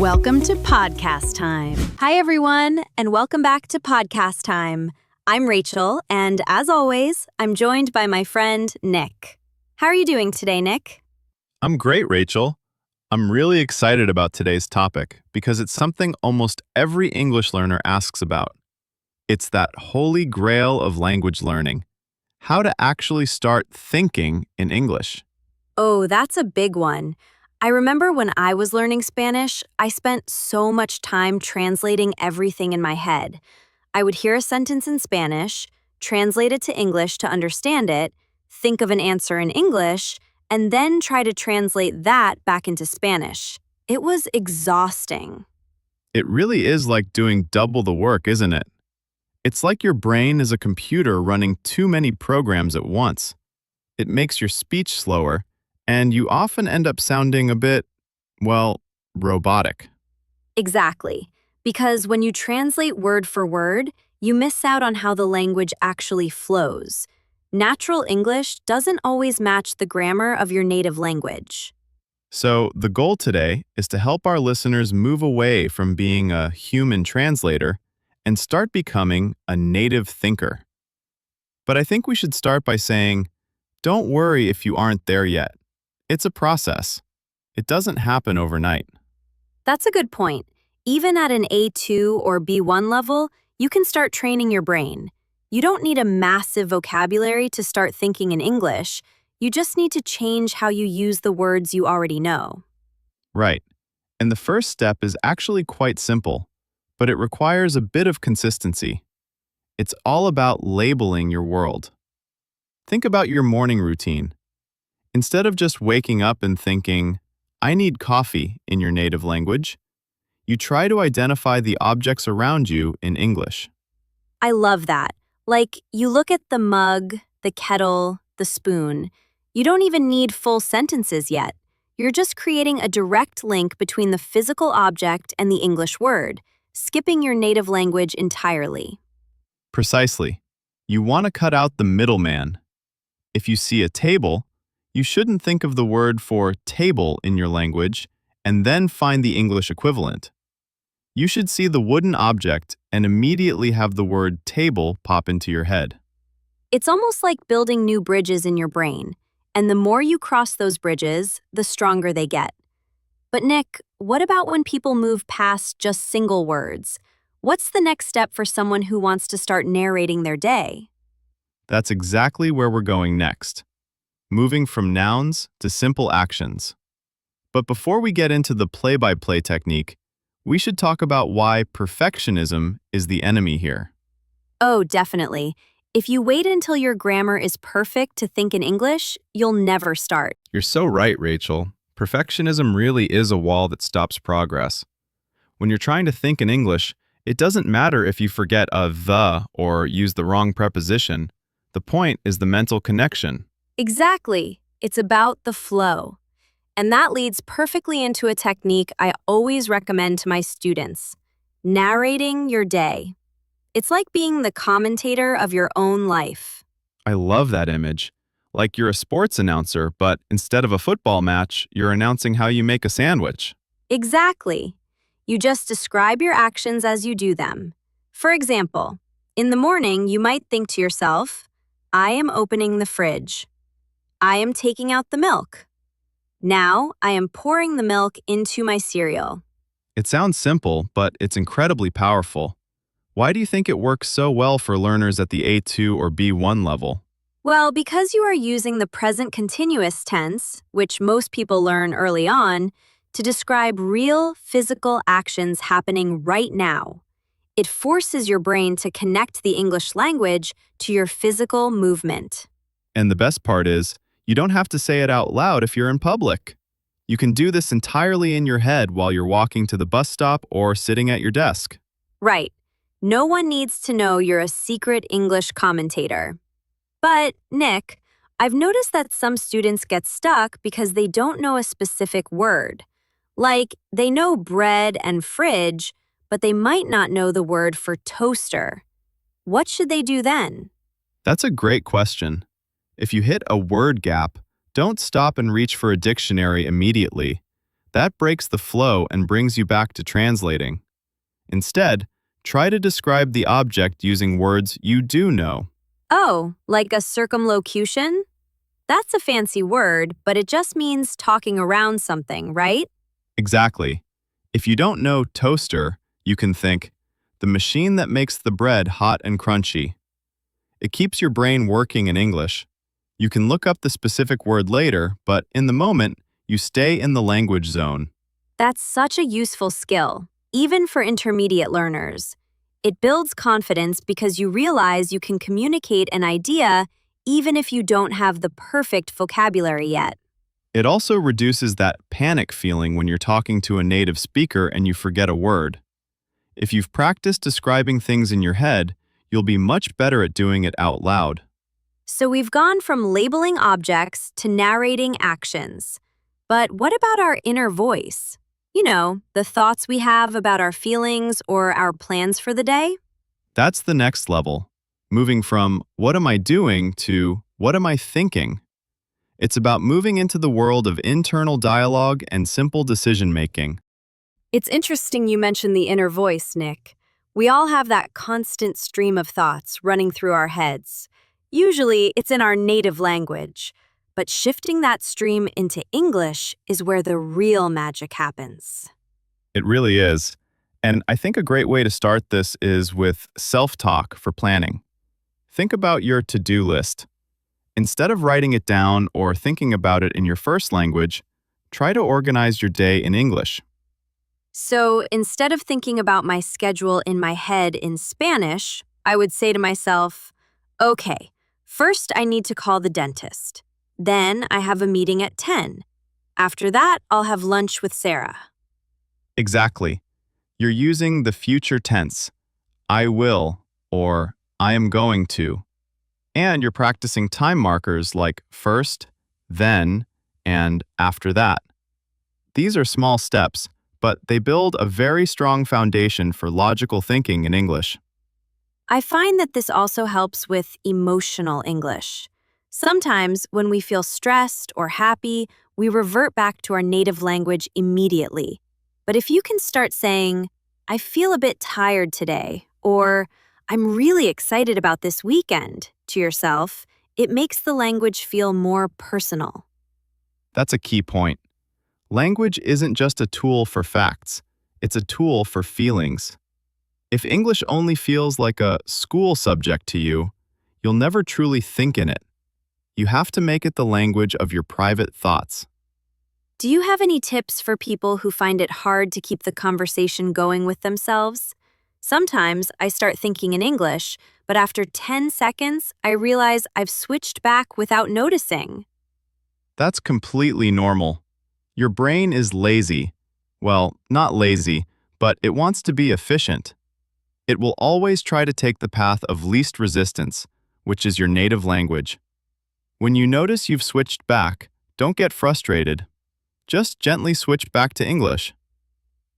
Welcome to Podcast Time. Hi, everyone, and welcome back to Podcast Time. I'm Rachel, and as always, I'm joined by my friend, Nick. How are you doing today, Nick? I'm great, Rachel. I'm really excited about today's topic because it's something almost every English learner asks about. It's that holy grail of language learning, how to actually start thinking in English. Oh, that's a big one. I remember when I was learning Spanish, I spent so much time translating everything in my head. I would hear a sentence in Spanish, translate it to English to understand it, think of an answer in English, and then try to translate that back into Spanish. It was exhausting. It really is like doing double the work, isn't it? It's like your brain is a computer running too many programs at once. It makes your speech slower, and you often end up sounding a bit, well, robotic. Exactly. Because when you translate word for word, you miss out on how the language actually flows. Natural English doesn't always match the grammar of your native language. So, the goal today is to help our listeners move away from being a human translator and start becoming a native thinker. But I think we should start by saying, don't worry if you aren't there yet. It's a process. It doesn't happen overnight. That's a good point. Even at an A2 or B1 level, you can start training your brain. You don't need a massive vocabulary to start thinking in English. You just need to change how you use the words you already know. Right. And the first step is actually quite simple, but it requires a bit of consistency. It's all about labeling your world. Think about your morning routine. Instead of just waking up and thinking, I need coffee in your native language, you try to identify the objects around you in English. I love that. Like, you look at the mug, the kettle, the spoon. You don't even need full sentences yet. You're just creating a direct link between the physical object and the English word, skipping your native language entirely. Precisely. You want to cut out the middleman. If you see a table, you shouldn't think of the word for table in your language and then find the English equivalent. You should see the wooden object and immediately have the word table pop into your head. It's almost like building new bridges in your brain, and the more you cross those bridges, the stronger they get. But Nick, what about when people move past just single words? What's the next step for someone who wants to start narrating their day? That's exactly where we're going next, moving from nouns to simple actions. But before we get into the play-by-play technique, we should talk about why perfectionism is the enemy here. Oh, definitely. If you wait until your grammar is perfect to think in English, you'll never start. You're so right, Rachel. Perfectionism really is a wall that stops progress. When you're trying to think in English, it doesn't matter if you forget a the or use the wrong preposition. The point is the mental connection. Exactly. It's about the flow. And that leads perfectly into a technique I always recommend to my students: narrating your day. It's like being the commentator of your own life. I love that image. Like you're a sports announcer, but instead of a football match, you're announcing how you make a sandwich. Exactly. You just describe your actions as you do them. For example, in the morning, you might think to yourself, I am opening the fridge. I am taking out the milk. Now, I am pouring the milk into my cereal. It sounds simple, but it's incredibly powerful. Why do you think it works so well for learners at the A2 or B1 level? Well, because you are using the present continuous tense, which most people learn early on, to describe real physical actions happening right now. It forces your brain to connect the English language to your physical movement. And the best part is, you don't have to say it out loud if you're in public. You can do this entirely in your head while you're walking to the bus stop or sitting at your desk. Right. No one needs to know you're a secret English commentator. But, Nick, I've noticed that some students get stuck because they don't know a specific word. Like, they know bread and fridge, but they might not know the word for toaster. What should they do then? That's a great question. If you hit a word gap, don't stop and reach for a dictionary immediately. That breaks the flow and brings you back to translating. Instead, try to describe the object using words you do know. Oh, like a circumlocution? That's a fancy word, but it just means talking around something, right? Exactly. If you don't know toaster, you can think, the machine that makes the bread hot and crunchy. It keeps your brain working in English. You can look up the specific word later, but in the moment, you stay in the language zone. That's such a useful skill, even for intermediate learners. It builds confidence because you realize you can communicate an idea even if you don't have the perfect vocabulary yet. It also reduces that panic feeling when you're talking to a native speaker and you forget a word. If you've practiced describing things in your head, you'll be much better at doing it out loud. So we've gone from labeling objects to narrating actions. But what about our inner voice? You know, the thoughts we have about our feelings or our plans for the day? That's the next level, moving from what am I doing to what am I thinking? It's about moving into the world of internal dialogue and simple decision-making. It's interesting you mention the inner voice, Nick. We all have that constant stream of thoughts running through our heads. Usually, it's in our native language. But shifting that stream into English is where the real magic happens. It really is. And I think a great way to start this is with self-talk for planning. Think about your to-do list. Instead of writing it down or thinking about it in your first language, try to organize your day in English. So instead of thinking about my schedule in my head in Spanish, I would say to myself, okay, first I need to call the dentist. Then I have a meeting at 10. After that, I'll have lunch with Sarah. Exactly. You're using the future tense, I will or I am going to. And you're practicing time markers like first, then, and after that. These are small steps, but they build a very strong foundation for logical thinking in English. I find that this also helps with emotional English. Sometimes, when we feel stressed or happy, we revert back to our native language immediately. But if you can start saying, I feel a bit tired today, or I'm really excited about this weekend, to yourself, it makes the language feel more personal. That's a key point. Language isn't just a tool for facts, it's a tool for feelings. If English only feels like a school subject to you, you'll never truly think in it. You have to make it the language of your private thoughts. Do you have any tips for people who find it hard to keep the conversation going with themselves? Sometimes I start thinking in English, but after 10 seconds, I realize I've switched back without noticing. That's completely normal. Your brain is lazy. Well, not lazy, but it wants to be efficient. It will always try to take the path of least resistance, which is your native language. When you notice you've switched back, don't get frustrated. Just gently switch back to English.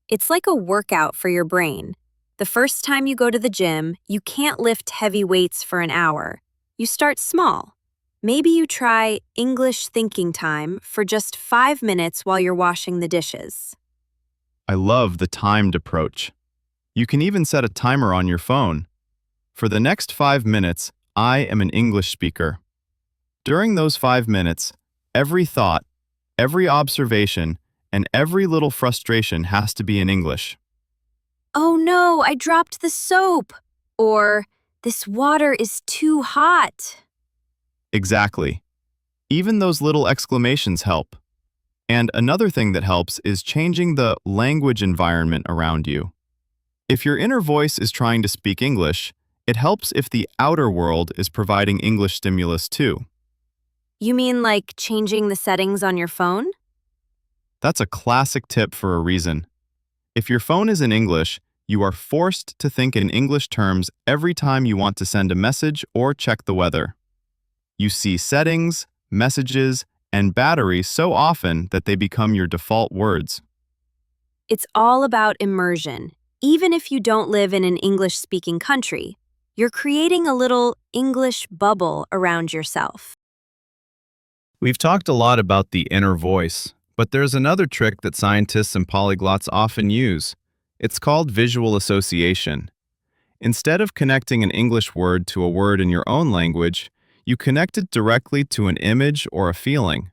It's like a workout for your brain. The first time you go to the gym, you can't lift heavy weights for an hour. You start small. Maybe you try English thinking time for just 5 minutes while you're washing the dishes. I love the timed approach. You can even set a timer on your phone. For the next 5 minutes, I am an English speaker. During those 5 minutes, every thought, every observation, and every little frustration has to be in English. Oh no, I dropped the soap. Or, this water is too hot. Exactly. Even those little exclamations help. And another thing that helps is changing the language environment around you. If your inner voice is trying to speak English, it helps if the outer world is providing English stimulus too. You mean like changing the settings on your phone? That's a classic tip for a reason. If your phone is in English, you are forced to think in English terms every time you want to send a message or check the weather. You see settings, messages, and battery so often that they become your default words. It's all about immersion. Even if you don't live in an English-speaking country, you're creating a little English bubble around yourself. We've talked a lot about the inner voice, But there's another trick that scientists and polyglots often use. It's called visual association. Instead of connecting an English word to a word in your own language, you connect it directly to an image or a feeling.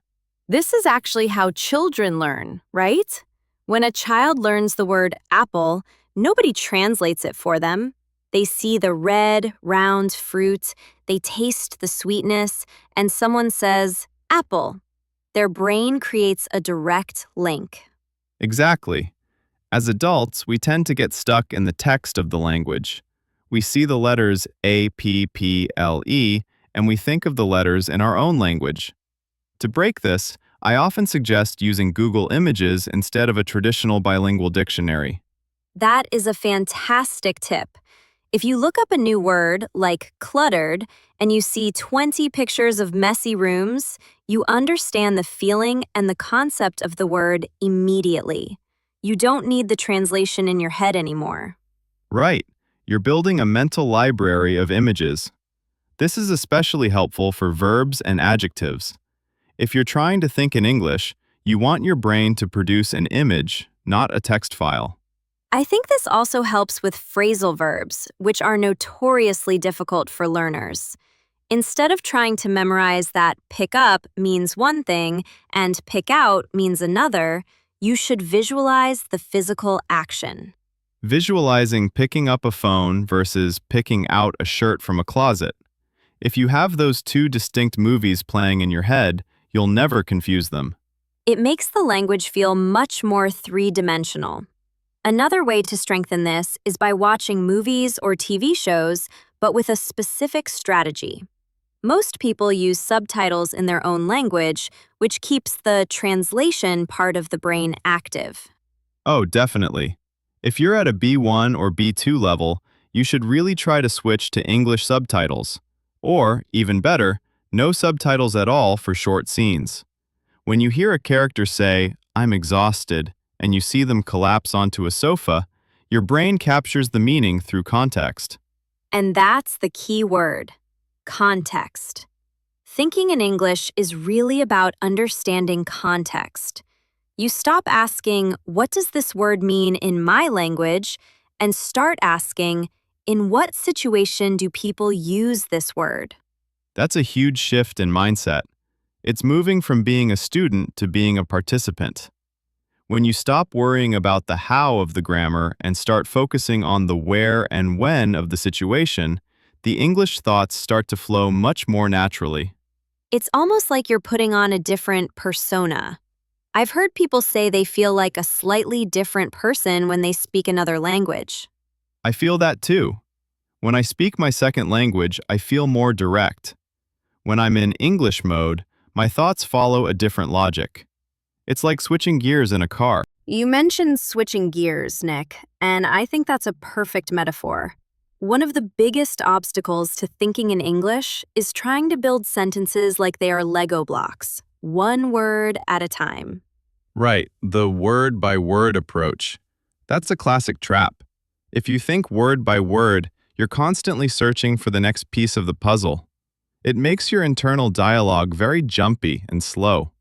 This is actually how children learn, right? When a child learns the word apple, nobody translates it for them. They see the red, round fruit, they taste the sweetness, and someone says, apple. Their brain creates a direct link. Exactly. As adults, we tend to get stuck in the text of the language. We see the letters A, P, P, L, E, and we think of the letters in our own language. To break this, I often suggest using Google Images instead of a traditional bilingual dictionary. That is a fantastic tip. If you look up a new word, like cluttered, and you see 20 pictures of messy rooms, you understand the feeling and the concept of the word immediately. You don't need the translation in your head anymore. Right. You're building a mental library of images. This is especially helpful for verbs and adjectives. If you're trying to think in English, you want your brain to produce an image, not a text file. I think this also helps with phrasal verbs, which are notoriously difficult for learners. Instead of trying to memorize that pick up means one thing and pick out means another, you should visualize the physical action. Visualizing picking up a phone versus picking out a shirt from a closet. If you have those two distinct movies playing in your head, you'll never confuse them. It makes the language feel much more three-dimensional. Another way to strengthen this is by watching movies or TV shows, but with a specific strategy. Most people use subtitles in their own language, which keeps the translation part of the brain active. Oh, definitely. If you're at a B1 or B2 level, you should really try to switch to English subtitles. Or, even better, no subtitles at all for short scenes. When you hear a character say, "I'm exhausted," and you see them collapse onto a sofa, your brain captures the meaning through context. And that's the key word, context. Thinking in English is really about understanding context. You stop asking, what does this word mean in my language, and start asking, in what situation do people use this word? That's a huge shift in mindset. It's moving from being a student to being a participant. When you stop worrying about the how of the grammar and start focusing on the where and when of the situation, the English thoughts start to flow much more naturally. It's almost like you're putting on a different persona. I've heard people say they feel like a slightly different person when they speak another language. I feel that too. When I speak my second language, I feel more direct. When I'm in English mode, my thoughts follow a different logic. It's like switching gears in a car. You mentioned switching gears, Nick, and I think that's a perfect metaphor. One of the biggest obstacles to thinking in English is trying to build sentences like they are Lego blocks, one word at a time. Right, the word-by-word approach. That's a classic trap. If you think word by word, you're constantly searching for the next piece of the puzzle. It makes your internal dialogue very jumpy and slow.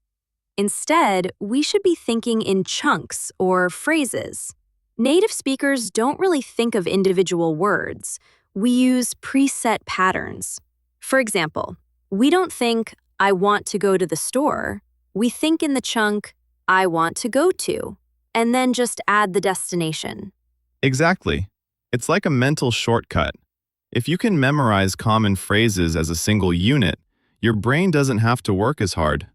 Instead, we should be thinking in chunks or phrases. Native speakers don't really think of individual words. We use preset patterns. For example, we don't think, I want to go to the store. We think in the chunk, I want to go to, and then just add the destination. Exactly. It's like a mental shortcut. If you can memorize common phrases as a single unit, your brain doesn't have to work as hard.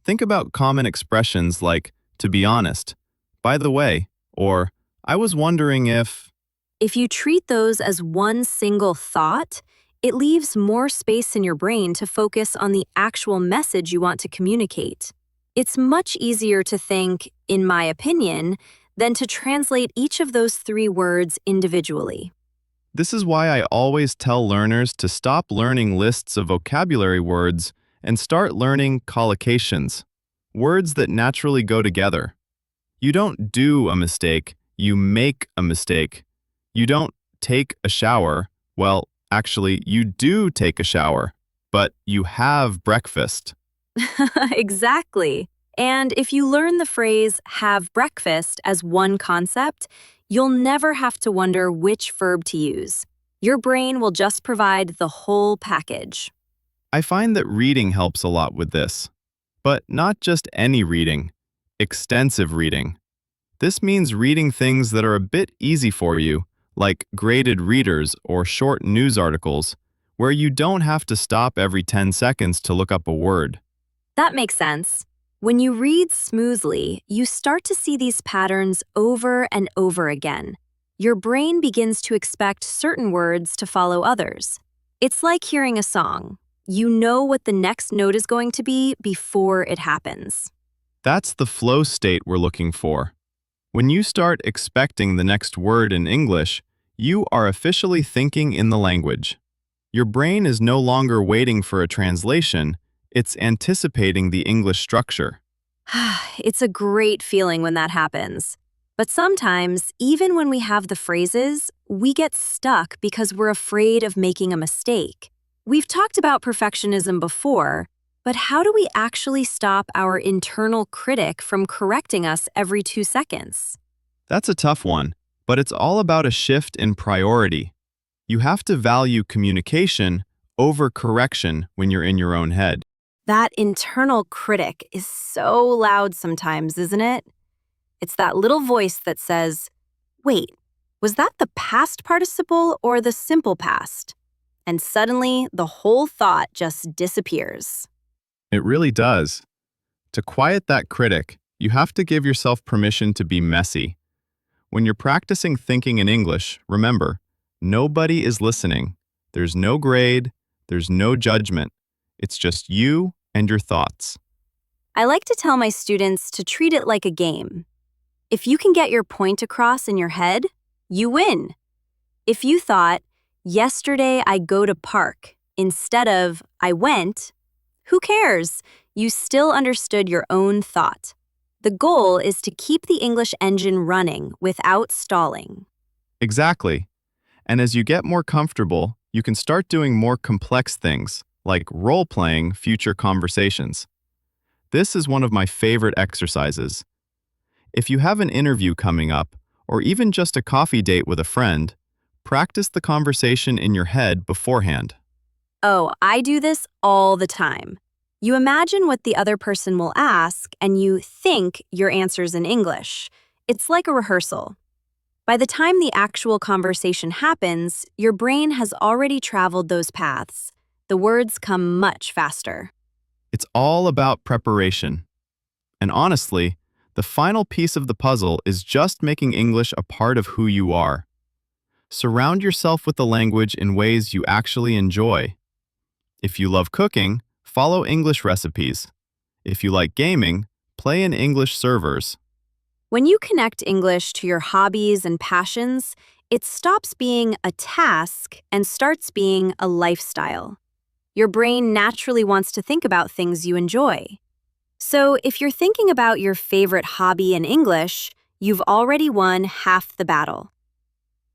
Think about common expressions like, to be honest, by the way, or I was wondering if... If you treat those as one single thought, it leaves more space in your brain to focus on the actual message you want to communicate. It's much easier to think, in my opinion, than to translate each of those three words individually. This is why I always tell learners to stop learning lists of vocabulary words and start learning collocations, words that naturally go together. You don't do a mistake, you make a mistake. You don't take a shower, well, actually, you do take a shower, but you have breakfast. Exactly. And if you learn the phrase have breakfast as one concept, you'll never have to wonder which verb to use. Your brain will just provide the whole package. I find that reading helps a lot with this. But not just any reading, extensive reading. This means reading things that are a bit easy for you, like graded readers or short news articles, where you don't have to stop every 10 seconds to look up a word. That makes sense. When you read smoothly, you start to see these patterns over and over again. Your brain begins to expect certain words to follow others. It's like hearing a song. You know what the next note is going to be before it happens. That's the flow state we're looking for. When you start expecting the next word in English, you are officially thinking in the language. Your brain is no longer waiting for a translation, it's anticipating the English structure. It's a great feeling when that happens. But sometimes, even when we have the phrases, we get stuck because we're afraid of making a mistake. We've talked about perfectionism before, but how do we actually stop our internal critic from correcting us every 2 seconds? That's a tough one, but it's all about a shift in priority. You have to value communication over correction when you're in your own head. That internal critic is so loud sometimes, isn't it? It's that little voice that says, wait, was that the past participle or the simple past? And suddenly, the whole thought just disappears. It really does. To quiet that critic, you have to give yourself permission to be messy. When you're practicing thinking in English, remember, nobody is listening. There's no grade, there's no judgment. It's just you and your thoughts. I like to tell my students to treat it like a game. If you can get your point across in your head, you win. If you thought, yesterday I go to park, instead of I went, who cares? You still understood your own thought. The goal is to keep the English engine running without stalling. Exactly. And as you get more comfortable, you can start doing more complex things, like role-playing future conversations. This is one of my favorite exercises. If you have an interview coming up, or even just a coffee date with a friend, practice the conversation in your head beforehand. Oh, I do this all the time. You imagine what the other person will ask, and you think your answer's in English. It's like a rehearsal. By the time the actual conversation happens, your brain has already traveled those paths. The words come much faster. It's all about preparation. And honestly, the final piece of the puzzle is just making English a part of who you are. Surround yourself with the language in ways you actually enjoy. If you love cooking, follow English recipes. If you like gaming, play in English servers. When you connect English to your hobbies and passions, it stops being a task and starts being a lifestyle. Your brain naturally wants to think about things you enjoy. So if you're thinking about your favorite hobby in English, you've already won half the battle.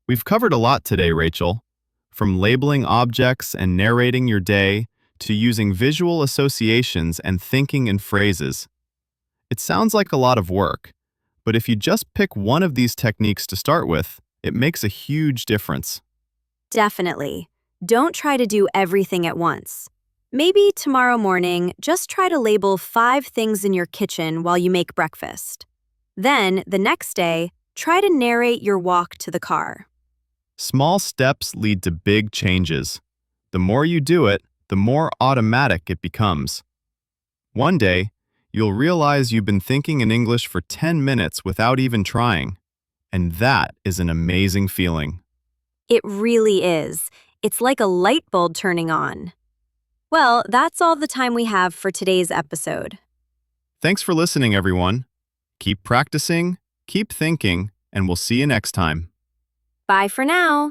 We've covered a lot today, Rachel. From labeling objects and narrating your day to using visual associations and thinking in phrases. It sounds like a lot of work, but if you just pick one of these techniques to start with, it makes a huge difference. Definitely. Don't try to do everything at once. Maybe tomorrow morning, just try to label 5 things in your kitchen while you make breakfast. Then, the next day, try to narrate your walk to the car. Small steps lead to big changes. The more you do it, the more automatic it becomes. One day, you'll realize you've been thinking in English for 10 minutes without even trying. And that is an amazing feeling. It really is. It's like a light bulb turning on. Well, that's all the time we have for today's episode. Thanks for listening, everyone. Keep practicing, keep thinking, and we'll see you next time. Bye for now.